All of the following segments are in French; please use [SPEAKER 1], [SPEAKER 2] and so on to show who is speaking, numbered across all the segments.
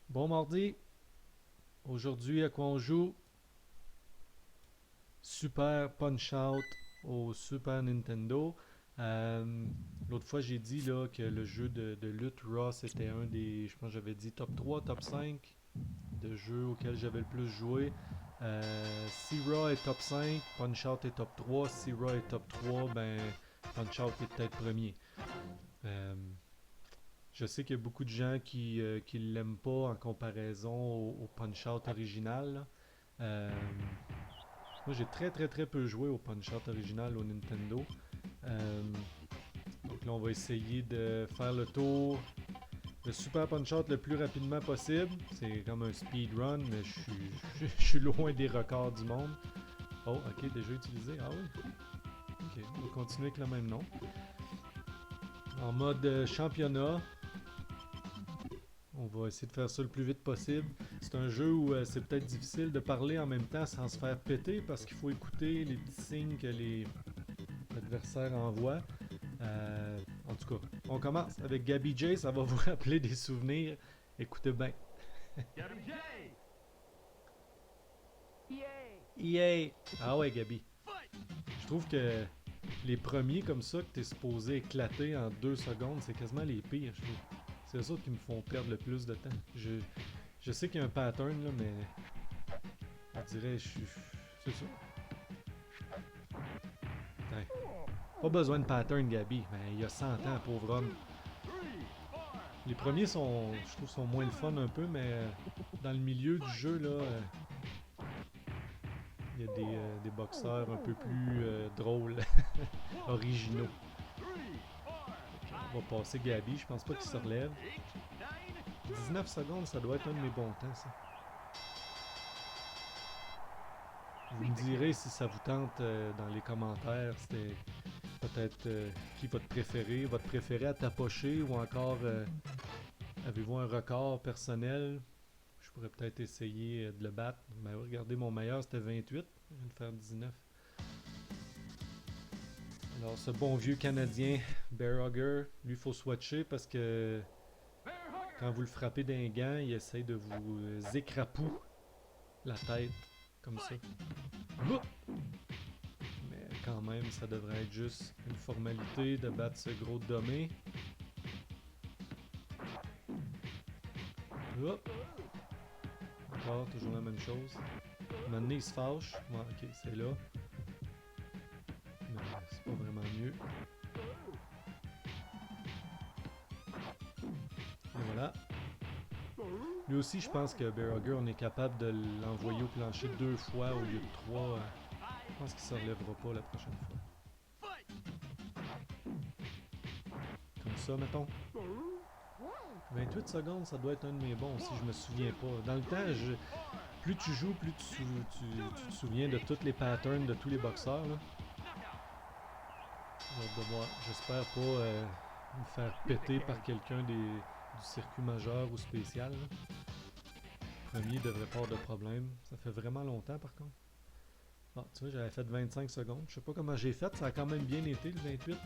[SPEAKER 1] Bon mardi, aujourd'hui à quoi on joue? Super Punch-Out au Super Nintendo. Euh, L'autre fois j'ai dit là, que le jeu de lutte Raw c'était un des, je pense que j'avais dit top 3, top 5 de jeux auxquels j'avais le plus joué. Si Raw est top 5, Punch-Out est top 3. Si Raw est top 3, ben Punch-Out est peut-être premier. Euh, je sais qu'il y a beaucoup de gens qui l'aiment pas en comparaison au Punch-Out original, là. Moi, j'ai très très très peu joué au Punch-Out original au Nintendo. Euh, donc là, on va essayer de faire le tour de Super Punch-Out le plus rapidement possible. C'est comme un speedrun, mais je suis loin des records du monde. Oh, ok, déjà utilisé. Ah oui. Ok, on va continuer avec le même nom. En mode championnat, on va essayer de faire ça le plus vite possible. C'est un jeu où c'est peut-être difficile de parler en même temps sans se faire péter parce qu'il faut écouter les petits signes que les adversaires envoient. En tout cas, on commence avec Gabby J, ça va vous rappeler des souvenirs. Écoutez bien.
[SPEAKER 2] Gabby J!
[SPEAKER 1] EA! Ah ouais, Gabi.
[SPEAKER 2] Fight!
[SPEAKER 1] Je trouve que les premiers comme ça, que t'es supposé éclater en 2 secondes, c'est quasiment les pires, je trouve. C'est eux autres qui me font perdre le plus de temps. Je sais qu'il y a un pattern, là, mais on dirait, c'est ça. Putain. Pas besoin de pattern, Gabi. Ben, il y a 100 ans, pauvre homme. Les premiers sont, je trouve, sont moins le fun un peu, mais dans le milieu du jeu, là, il y a des boxeurs un peu plus drôles, originaux. On va passer Gabi, je pense pas qu'il se relève. 19 secondes, ça doit être un de mes bons temps, ça. Vous me direz si ça vous tente dans les commentaires, c'était peut-être qui votre préféré à tapocher ou encore avez-vous un record personnel? Je pourrais peut-être essayer de le battre. Mais regardez, mon meilleur c'était 28. Je viens de faire 19. Alors, ce bon vieux Canadien, Bear Hugger, lui, il faut swatcher parce que quand vous le frappez d'un gant, il essaye de vous écrapou la tête, comme ça. Mais quand même, ça devrait être juste une formalité de battre ce gros dommé. Hop! Encore, toujours la même chose. Maintenant, il se fâche. Ouais, ok, c'est là. Mais c'est pas vraiment mieux. Et voilà. Lui aussi, je pense que Bear Hugger, on est capable de l'envoyer au plancher 2 fois au lieu de 3. Je pense qu'il ne se relèvera pas la prochaine fois. Comme ça, mettons. 28 secondes, ça doit être un de mes bons si je me souviens pas. Dans le temps, plus tu joues, plus tu te souviens de tous les patterns de tous les boxeurs. Là. J'espère pas me faire péter par quelqu'un du circuit majeur ou spécial. Là. Le premier devrait pas avoir de problème. Ça fait vraiment longtemps par contre. Ah, tu vois, j'avais fait 25 secondes. Je sais pas comment j'ai fait, ça a quand même bien été le 28.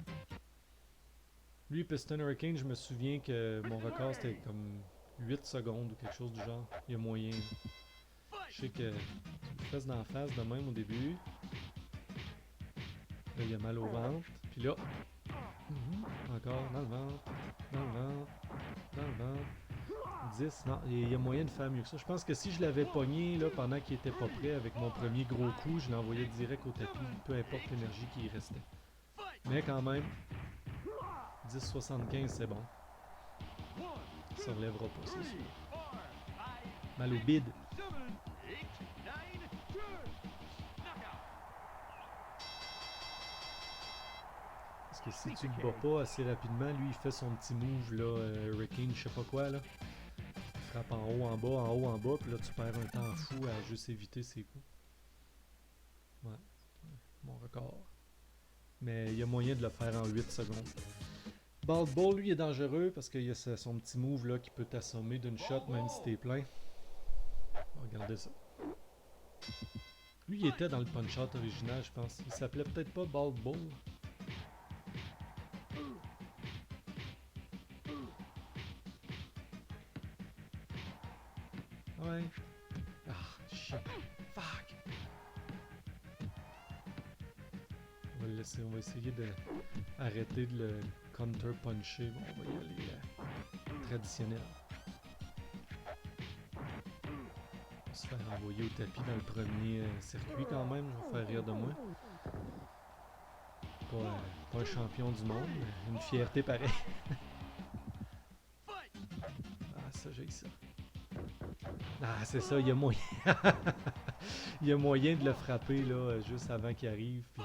[SPEAKER 1] Lui, Piston Hurricane, je me souviens que mon record c'était comme 8 secondes ou quelque chose du genre. Il y a moyen. Je sais que tu me fesses d'en face de même au début. Là, il y a mal au ventre. Puis là, encore dans le ventre, dans le ventre, dans le ventre. 10, non, il y a moyen de faire mieux que ça. Je pense que si je l'avais pogné là, pendant qu'il était pas prêt avec mon premier gros coup, je l'envoyais direct au tapis, peu importe l'énergie qui y restait. Mais quand même, 10,75 c'est bon. Ça ne relèvera pas, c'est sûr. Mal au bide. Parce que si tu le bats pas assez rapidement, lui il fait son petit move là, Hurricane, je sais pas quoi là. Il frappe en haut, en bas, en haut, en bas, puis là tu perds un temps fou à juste éviter ses coups. Ouais, mon record. Mais il y a moyen de le faire en 8 secondes. Bald Bull, lui, est dangereux parce qu'il y a son petit move là qui peut t'assommer d'une shot même si t'es plein. Regardez ça. Lui, il était dans le punch-out original, je pense. Il s'appelait peut-être pas Bald Bull. Ouais. Ah, shit. Fuck! On va le laisser, on va essayer de arrêter de le counter-puncher. Bon, on va y aller traditionnel. On va se faire envoyer au tapis dans le premier circuit quand même, je vais faire rire de moi. Pas un champion du monde, mais une fierté pareille. Ah, ça, j'ai ça. Ah, c'est ça, il y a moyen. Il y a moyen de le frapper là, juste avant qu'il arrive. Puis...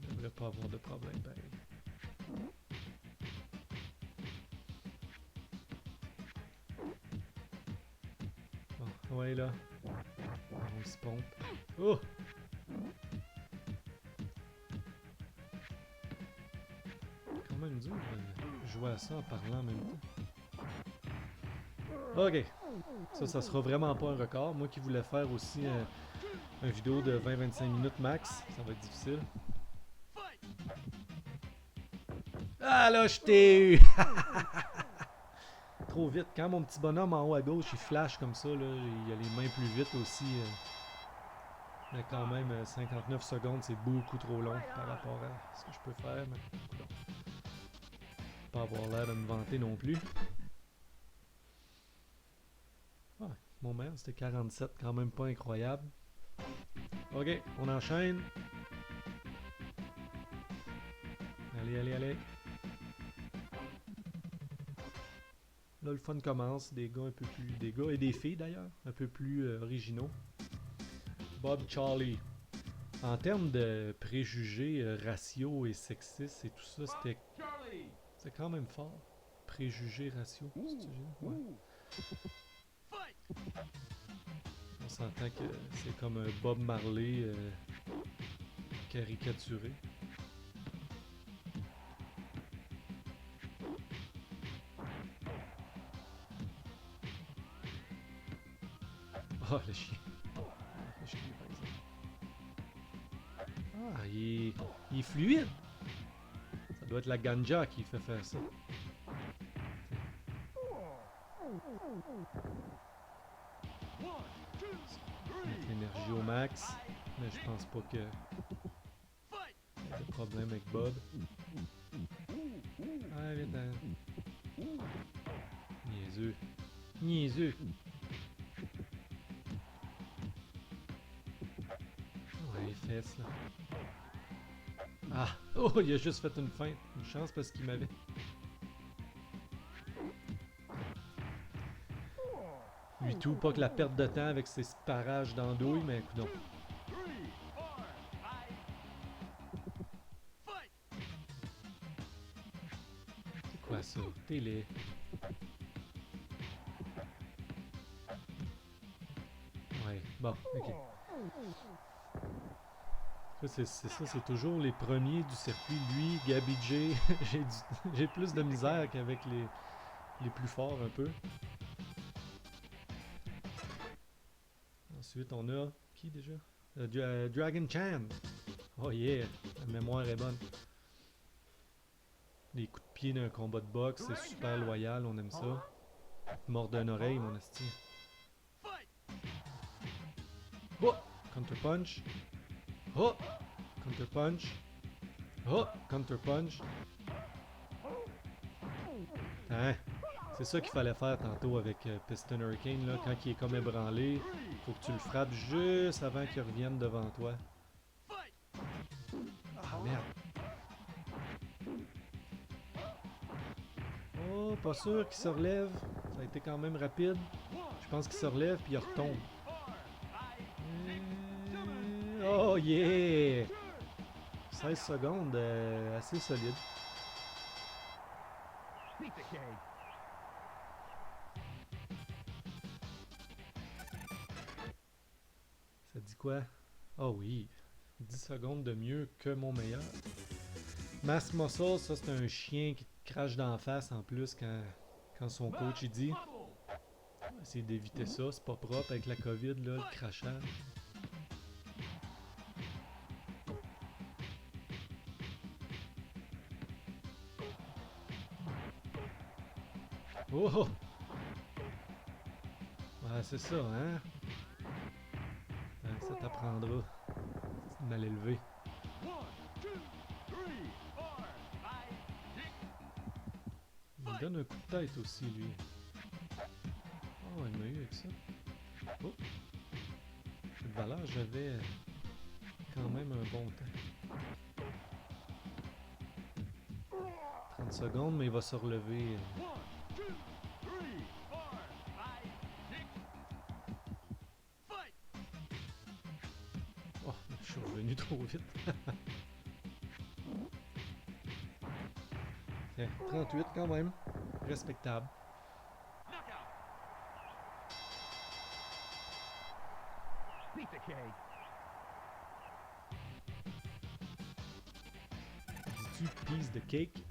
[SPEAKER 1] il ne devrait pas avoir de problème pareil. Bon, ouais là. On se pompe. Oh! Quand même dur de jouer à ça en parlant en même temps. Ok. Ça sera vraiment pas un record. Moi qui voulais faire aussi une vidéo de 20-25 minutes max, ça va être difficile. Ah là, je t'ai eu! Trop vite. Quand mon petit bonhomme en haut à gauche, il flash comme ça, là, il a les mains plus vite aussi. Mais quand même, 59 secondes, c'est beaucoup trop long par rapport à ce que je peux faire. Mais non. Pas avoir l'air de me vanter non plus. Ah, mon meilleur, c'était 47, quand même pas incroyable. Ok, on enchaîne. Allez, allez, allez. Là, le fun commence. Des gars un peu plus... Des gars et des filles, d'ailleurs. Un peu plus originaux. Bob Charlie. En termes de préjugés raciaux et sexistes et tout ça, c'était quand même fort. Préjugés raciaux. Ouais. On s'entend que c'est comme un Bob Marley caricaturé. Oh, le chien. Le chien, par exemple. Ah, il est fluide. Ça doit être la ganja qui fait faire ça. Mettre l'énergie au max. Mais je pense pas que il y a de problème avec Bob. Ah, viens. Niaiseux. Niaiseux. Ouais, les fesses là. Ah! Oh, il a juste fait une feinte. Une chance parce qu'il m'avait. Lui tout, pas que la perte de temps avec ses parages d'andouille, mais coudonc. C'est quoi ça? T'es laid. Ouais, bon, ok. C'est ça, c'est toujours les premiers du circuit. Lui, Gabby J, j'ai plus de misère qu'avec les plus forts un peu. Ensuite, on a... Qui déjà? Dragon Chan. Oh yeah, la mémoire est bonne. Les coups de pied d'un combat de boxe, c'est super loyal, on aime ça. Mort d'une oreille, mon esti. Oh! Counter punch. Oh! Counter punch. Oh! Counter punch. Hein? C'est ça qu'il fallait faire tantôt avec Piston Hurricane, là, quand il est comme ébranlé. Faut que tu le frappes juste avant qu'il revienne devant toi. Ah merde! Oh, pas sûr qu'il se relève. Ça a été quand même rapide. Je pense qu'il se relève puis il retombe. Oh yeah! 16 secondes, assez solide. Ça dit quoi? Oh oui, 10 secondes de mieux que mon meilleur. Mask Muscle, ça c'est un chien qui te crache d'en face en plus quand son coach il dit. On va essayer d'éviter ça, c'est pas propre avec la COVID là, le crachage. Oh! Ah, c'est ça, hein? Ça t'apprendra. C'est mal élevé. Il me donne un coup de tête aussi, lui. Oh, il m'a eu avec ça. Oh! Cette valeur, j'avais quand même un bon temps. 30 secondes, mais il va se relever. Oh, je suis revenu trop vite. Tiens, 38 quand même. Respectable. Dis-tu piece de cake?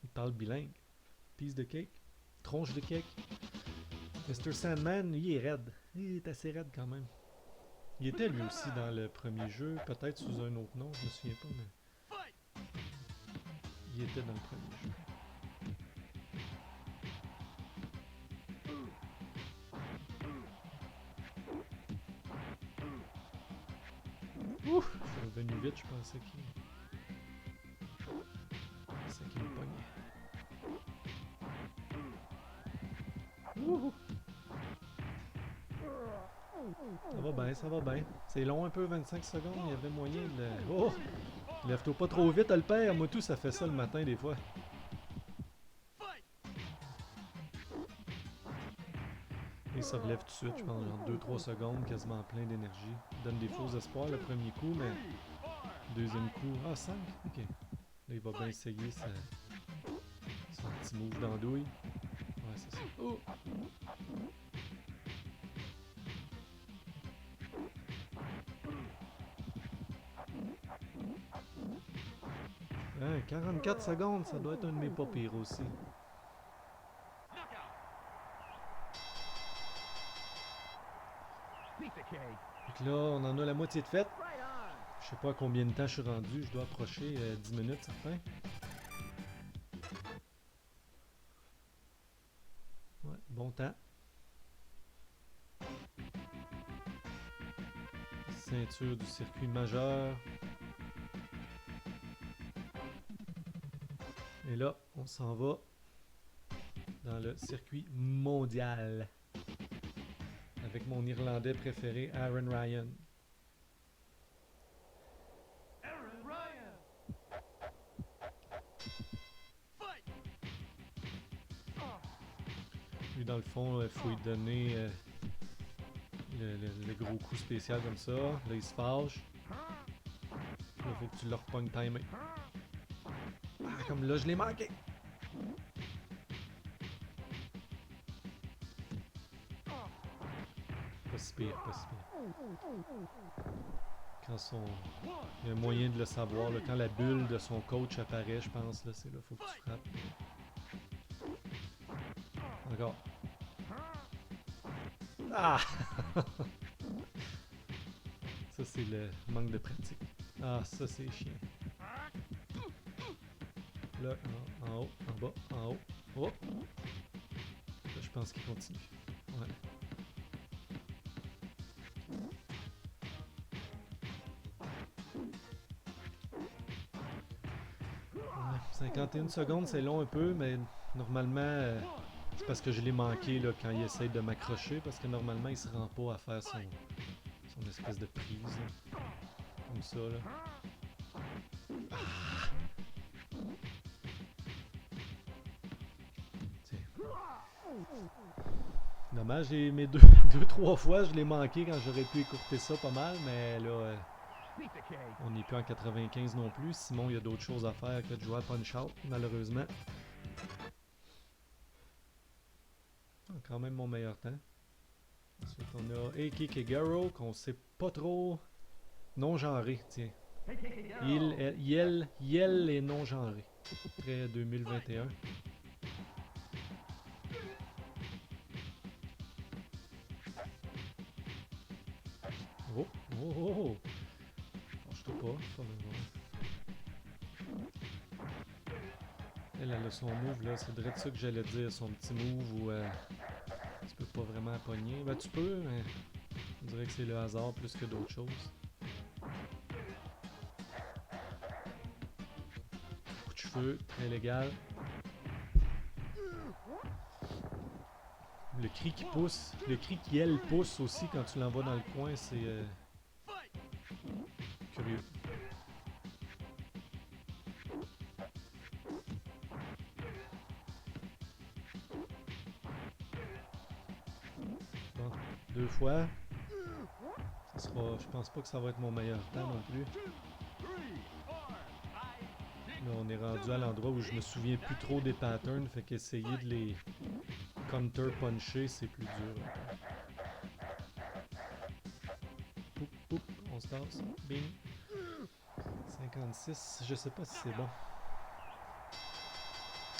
[SPEAKER 1] Il parle bilingue. Piece de cake? Tronche de cake? Mr. Sandman, il est raide. Il est assez raide quand même. Il était lui aussi dans le premier jeu, peut-être sous un autre nom, je me souviens pas, mais... Il était dans le premier jeu. Ouf! Je suis revenu vite, je pensais qu'il me pognait. Ouh! Ça va bien, ça va bien. C'est long un peu, 25 secondes, il y avait moyen de... Oh! Lève-toi pas trop vite, le père. Moi tout, ça fait ça le matin des fois. Et ça relève tout de suite, je pense, genre 2-3 secondes, quasiment plein d'énergie. Donne des faux espoirs le premier coup, mais... Deuxième coup... Ah, 5? Ok. Là, il va bien essayer son petit move d'andouille. Ouais, c'est ça. Oh! Hein, 44 secondes, ça doit être un de mes pas pires aussi. Donc là, on en a la moitié de faite. Je sais pas à combien de temps je suis rendu, je dois approcher 10 minutes, certain. Ouais, bon temps. Ceinture du circuit majeur. Et là, on s'en va dans le circuit mondial. Avec mon Irlandais préféré, Aaron Ryan. Lui, dans le fond, il faut lui donner le gros coup spécial comme ça. Là, il se fâche. Là, faut que tu le repognes timé. Ah, comme là, je l'ai manqué. Pas si pire, pas si pire. Quand son... Il y a un moyen de le savoir. Là, quand la bulle de son coach apparaît, je pense, là, c'est là, faut que tu frappes. Encore. Ah! Ça, c'est le manque de pratique. Ah, ça, c'est chiant. Là, en haut, en bas, en haut. Oh! Là, je pense qu'il continue. Ouais. 51 secondes, c'est long un peu, mais normalement, c'est parce que je l'ai manqué là, quand il essaye de m'accrocher, parce que normalement, il se rend pas à faire son espèce de prise. Là. Comme ça, là. Ah! Tiens. Dommage, mes deux, trois fois, je l'ai manqué quand j'aurais pu écourter ça pas mal, mais là, on n'est plus en 95 non plus. Simon, il y a d'autres choses à faire que de jouer à Punch-Out, malheureusement. Quand même mon meilleur temps. Ensuite, on a Eiki Kegaro, qu'on sait pas trop non-genré, tiens. Yel est non-genré. Après 2021. Oh, oh, oh, oh. Lâche-toi pas, faut le voir. Elle a son move là, c'est direct ça que j'allais dire, son petit move où Tu peux pas vraiment pogner. Ben, tu peux, mais on dirait que c'est le hasard plus que d'autres choses. Coup de cheveux, très légal. Le cri qui pousse, le cri qui elle pousse aussi quand tu l'envoies dans le coin, c'est curieux. Bon, 2 fois. Ça sera, je pense pas que ça va être mon meilleur temps non plus. Là, on est rendu à l'endroit où je me souviens plus trop des patterns, fait qu'essayer de les counter-puncher, c'est plus dur. Poup, poup, on se tasse. Bing. 56, je sais pas si c'est bon.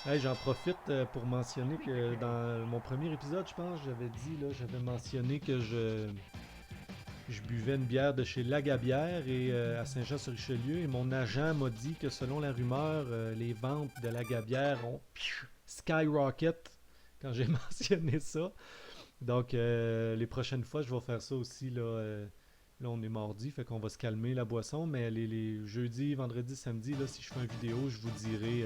[SPEAKER 1] Hey, j'en profite pour mentionner que dans mon premier épisode, je pense, j'avais mentionné que je buvais une bière de chez Lagabière et à Saint-Jean-sur-Richelieu et mon agent m'a dit que selon la rumeur, les ventes de Lagabière ont skyrocket quand j'ai mentionné ça. Donc les prochaines fois, je vais faire ça aussi là. Là, on est mardi, fait qu'on va se calmer la boisson, mais les jeudis, vendredis, samedi, là, si je fais une vidéo, je vous dirai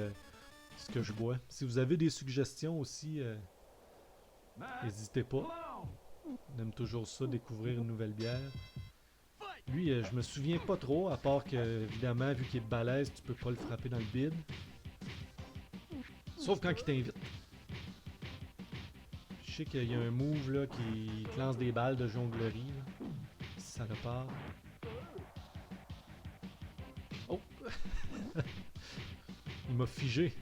[SPEAKER 1] ce que je bois. Si vous avez des suggestions aussi, n'hésitez pas. On aime toujours ça, découvrir une nouvelle bière. Lui, je me souviens pas trop, à part que, évidemment, vu qu'il est balèze, tu peux pas le frapper dans le bide. Sauf quand il t'invite. Je sais qu'il y a un move là, qui te lance des balles de jonglerie. Là. Ça le part. Oh! Il m'a figé.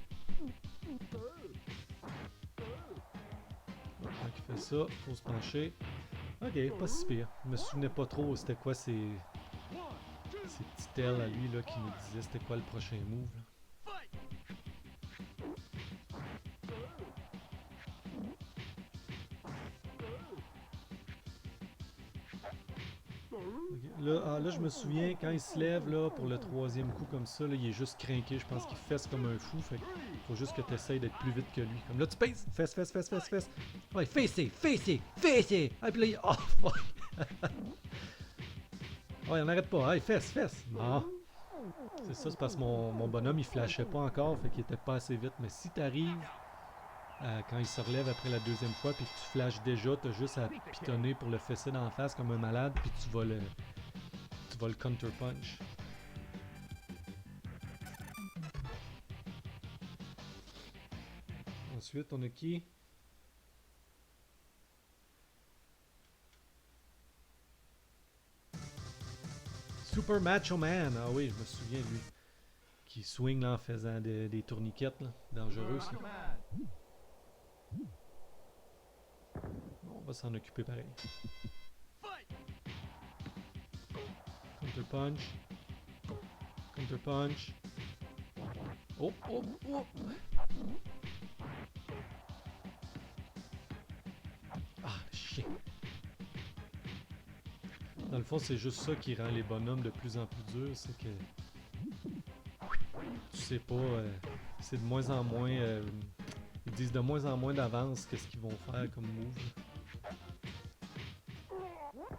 [SPEAKER 1] Quand il fait ça, faut se pencher. Ok, pas si pire. Je me souvenais pas trop c'était quoi ces petits ailes à lui là, qui nous disaient c'était quoi le prochain move. Là. Okay. Là, je me souviens, quand il se lève là, pour le troisième coup comme ça, là, il est juste craqué. Je pense qu'il fesse comme un fou. Fait faut juste que tu essayes d'être plus vite que lui. Comme là, tu pèses. Fesse, fesse, fesse, fesse, fesse. Ouais, fessez, fessez, fessez. Ah, puis là, oh, fuck. Ouais, on n'arrête pas. Hey, fesse, fesse. Non. C'est ça, c'est parce que mon bonhomme, il flashait pas encore. Fait qu'il était pas assez vite. Mais si t'arrives quand il se relève après la deuxième fois, puis que tu flashes déjà, t'as juste à pitonner pour le fesser d'en face comme un malade, puis tu vas le counter-punch. Ensuite, on a qui? Super Macho Man! Ah oui, je me souviens de lui. Qui swing là, en faisant des tourniquettes, là. Dangereux, ça. Bon, on va s'en occuper pareil. Counter-punch. Counter-punch. Oh, oh, oh! Ah, chien! Dans le fond, c'est juste ça qui rend les bonhommes de plus en plus durs, c'est que tu sais pas, c'est de moins en moins, ils disent de moins en moins d'avance qu'est-ce qu'ils vont faire comme move.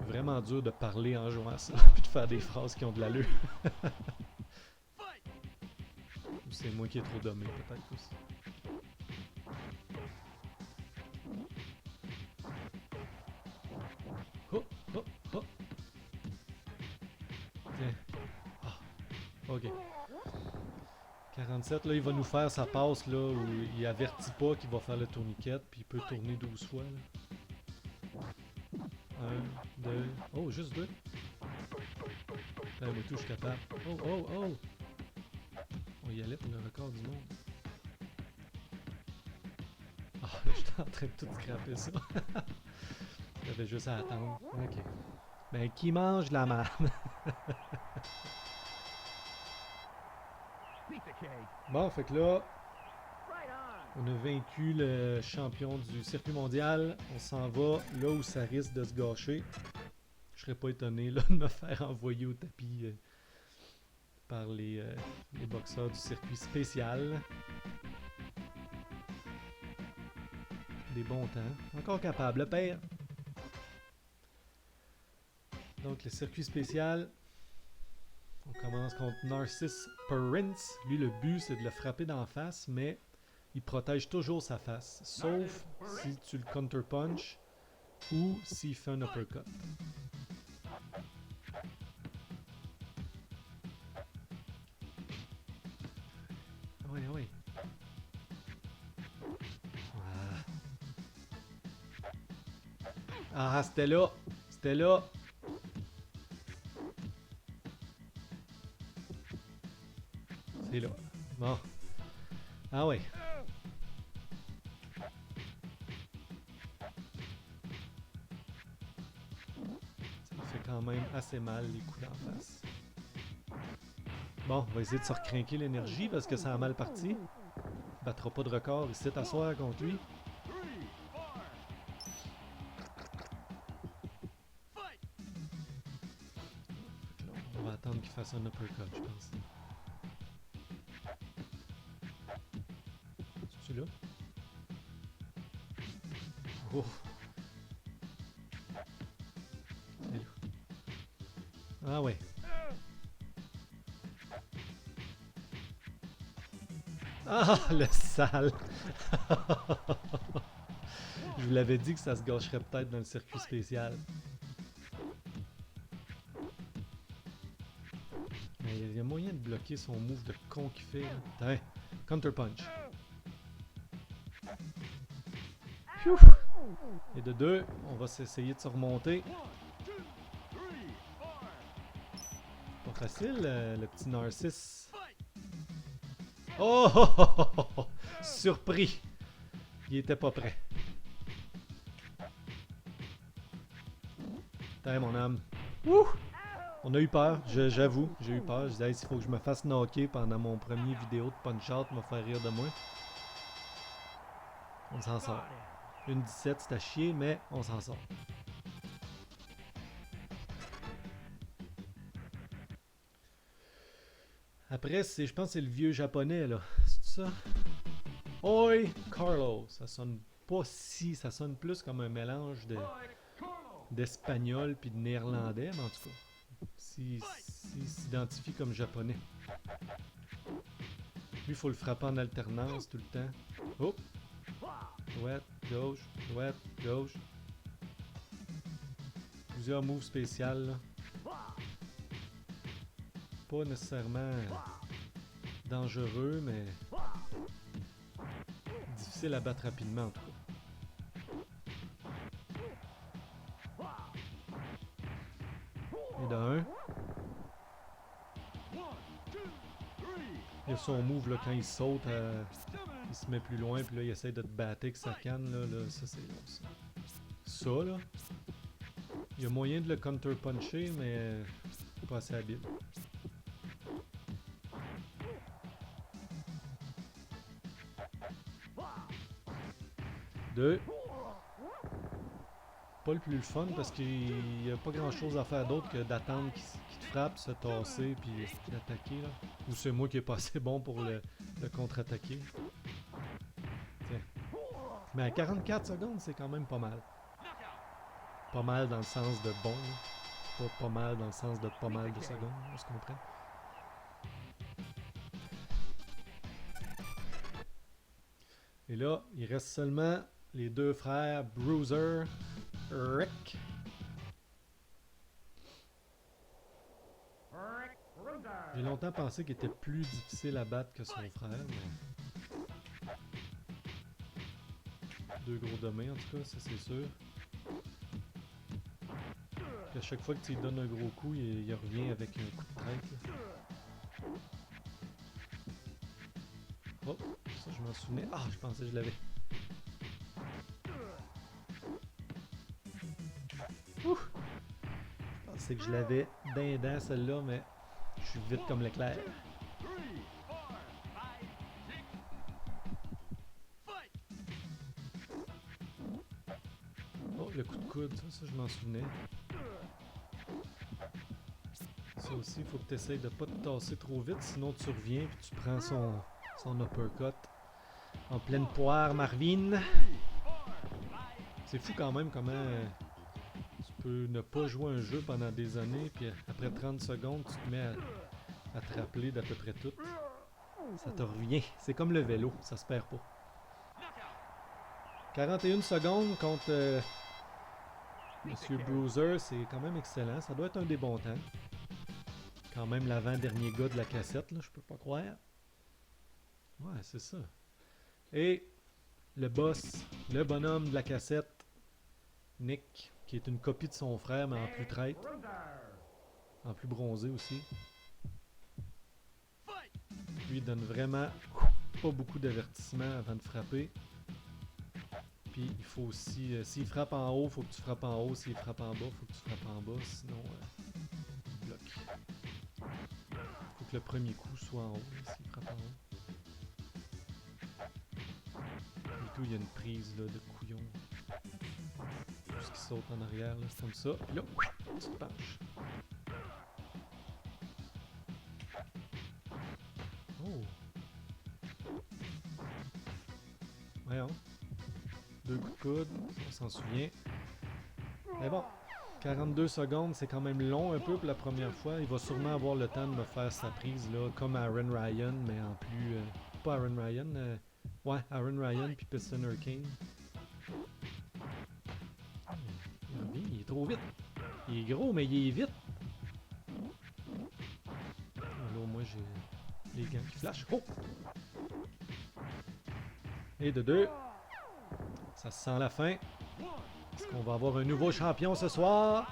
[SPEAKER 1] Vraiment dur de parler en jouant à ça, puis de faire des phrases qui ont de l'allure. Ou c'est moi qui ai trop dommé peut-être aussi. Oh, oh, oh. Tiens. Ah, ok. 47, là, il va nous faire sa passe, là, où il avertit pas qu'il va faire le tourniquet, puis il peut tourner 12 fois, là. 1, 2... Oh, juste 2. Moi tout, je suis capable. Oh, oh, oh! On y allait pour le record du monde. Ah, là, j'étais en train de tout scraper ça. J'avais juste à attendre. Ok. Ben, qui mange la merde? Bon, fait que là, on a vaincu le champion du circuit mondial. On s'en va là où ça risque de se gâcher. Je serais pas étonné là, de me faire envoyer au tapis par les boxeurs du circuit spécial. des bons temps. Encore capable, le père. Donc, le circuit spécial. On commence contre Narcisse Prince. Lui, le but, c'est de le frapper d'en face, mais il protège toujours sa face. Sauf si tu le counter-punch ou s'il fait un uppercut. Oui, oui. Ah, c'était là. C'était là. C'est là. Bon. Ah ouais. Ça fait quand même assez mal les coups d'en face. Bon, on va essayer de se recrinquer l'énergie parce que ça a mal parti. Il battra pas de record ici à soir contre lui. On va attendre qu'il fasse un uppercut, je pense. C'est-tu là? Oh! C'est là. Ah ouais. Ah, le sale! Je vous l'avais dit que ça se gâcherait peut-être dans le circuit spécial. Mais il y a moyen de bloquer son move de con qu'il fait. Tiens, counter punch. Phew. Et de deux, on va s'essayer de se remonter. Pas facile, le petit Narcisse. Oh! Surpris! Il était pas prêt. Tiens, mon âme. Ouh! On a eu peur, j'avoue, j'ai eu peur. Je disais, hey, s'il faut que je me fasse knocker pendant mon premier vidéo de Punch-Out, m'a faire rire de moi. On s'en sort. Une 17, c'est à chier, mais on s'en sort. Après, je pense que c'est le vieux japonais, là. C'est ça? Oi, Carlo! Ça sonne pas si... Ça sonne plus comme un mélange d'espagnol puis de néerlandais, mais en tout cas. S'il s'identifie comme japonais. Lui, il faut le frapper en alternance tout le temps. Oh! Droite, gauche, droite, gauche. Plusieurs moves spéciales, là. Pas nécessairement dangereux, mais difficile à battre rapidement en tout cas. Et d'un. Il y a son move là, quand il saute, il se met plus loin, puis là il essaie de te battre avec sa canne. Là, ça c'est long ça. Ça là, il y a moyen de le counter-puncher, mais pas assez habile. Deux. Pas le plus fun parce qu'il n'y a pas grand chose à faire d'autre que d'attendre qu'il te frappe, se tasser puis l'attaquer là. Ou c'est moi qui est pas assez bon pour le contre-attaquer. Tiens. Mais à 44 secondes, c'est quand même pas mal. Pas mal dans le sens de bon. Pas mal dans le sens de pas mal de secondes, on se comprend. Et là, il reste seulement les deux frères Bruiser, Rick. J'ai longtemps pensé qu'il était plus difficile à battre que son frère, mais... Deux gros de main en tout cas, ça c'est sûr. Puis à chaque fois que tu lui donnes un gros coup, il revient avec un coup de traite. Là. Oh, ça je m'en souvenais. Ah, je pensais que je l'avais. Ouh! Je pensais que je l'avais dindant celle-là, mais je suis vite comme l'éclair. Oh, le coup de coude, ça je m'en souvenais. Ça aussi, il faut que tu essayes de pas te tasser trop vite, sinon tu reviens et tu prends son uppercut. En pleine poire, Marvin. C'est fou quand même comment tu peux ne pas jouer un jeu pendant des années, puis après 30 secondes, tu te mets à te rappeler d'à peu près tout. Ça te revient. C'est comme le vélo, ça se perd pas. 41 secondes contre Monsieur Bruiser, c'est quand même excellent. Ça doit être un des bons temps. Quand même l'avant-dernier gars de la cassette, là, je peux pas croire. Ouais, c'est ça. Et le boss, le bonhomme de la cassette, Nick, qui est une copie de son frère, mais en plus traître. En plus bronzé aussi. Lui, il donne vraiment pas beaucoup d'avertissements avant de frapper. Puis il faut aussi, s'il frappe en haut, il faut que tu frappes en haut. S'il frappe en bas, il faut que tu frappes en bas. Sinon, il bloque. Il faut que le premier coup soit en haut, s'il frappe en haut. Et tout, il y a une prise là, de couillon. Tout ce qui saute en arrière, là, c'est comme ça. Puis là, tu te penches. Oh! Voyons. 2 coups de coude, on s'en souvient. Mais bon, 42 secondes, c'est quand même long un peu pour la première fois. Il va sûrement avoir le temps de me faire sa prise, là, comme Aaron Ryan, mais en plus... pas Aaron Ryan, ouais, Aaron Ryan puis Piston Hurricane. Il revient, il est trop vite. Il est gros, mais il est vite. Là, moi, j'ai les gants qui flashent. Oh! Et de 2. Ça se sent la fin. Est-ce qu'on va avoir un nouveau champion ce soir?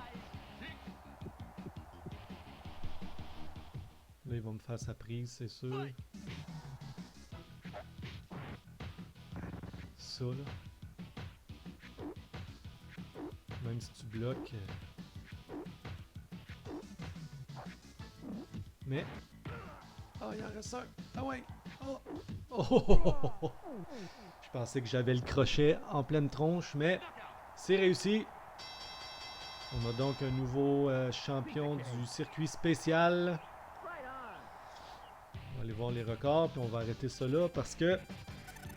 [SPEAKER 1] Là, il va me faire sa prise, c'est sûr. Ça, là. Même si tu bloques. Mais... Oh, il en reste un. Ah ouais. Oh. Oh. Je pensais que j'avais le crochet en pleine tronche, mais c'est réussi. On a donc un nouveau champion du circuit spécial. On va aller voir les records, puis on va arrêter ça là parce que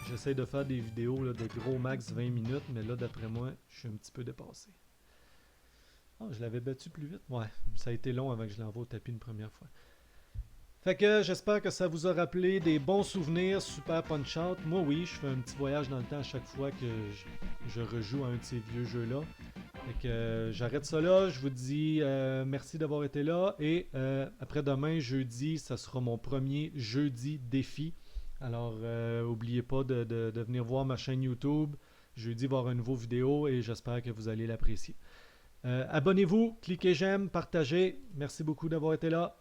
[SPEAKER 1] j'essaie de faire des vidéos là, de gros max 20 minutes, mais là, d'après moi, je suis un petit peu dépassé. Oh, je l'avais battu plus vite. Ouais, ça a été long avant que je l'envoie au tapis une première fois. Fait que j'espère que ça vous a rappelé des bons souvenirs Super Punch-Out. Moi oui, je fais un petit voyage dans le temps à chaque fois que je rejoue à un de ces vieux jeux-là. Fait que j'arrête ça là, je vous dis merci d'avoir été là et après-demain, jeudi, ça sera mon premier jeudi défi. Alors n'oubliez pas de venir voir ma chaîne YouTube. Jeudi, voir une nouvelle vidéo et j'espère que vous allez l'apprécier. Abonnez-vous, cliquez j'aime, partagez. Merci beaucoup d'avoir été là.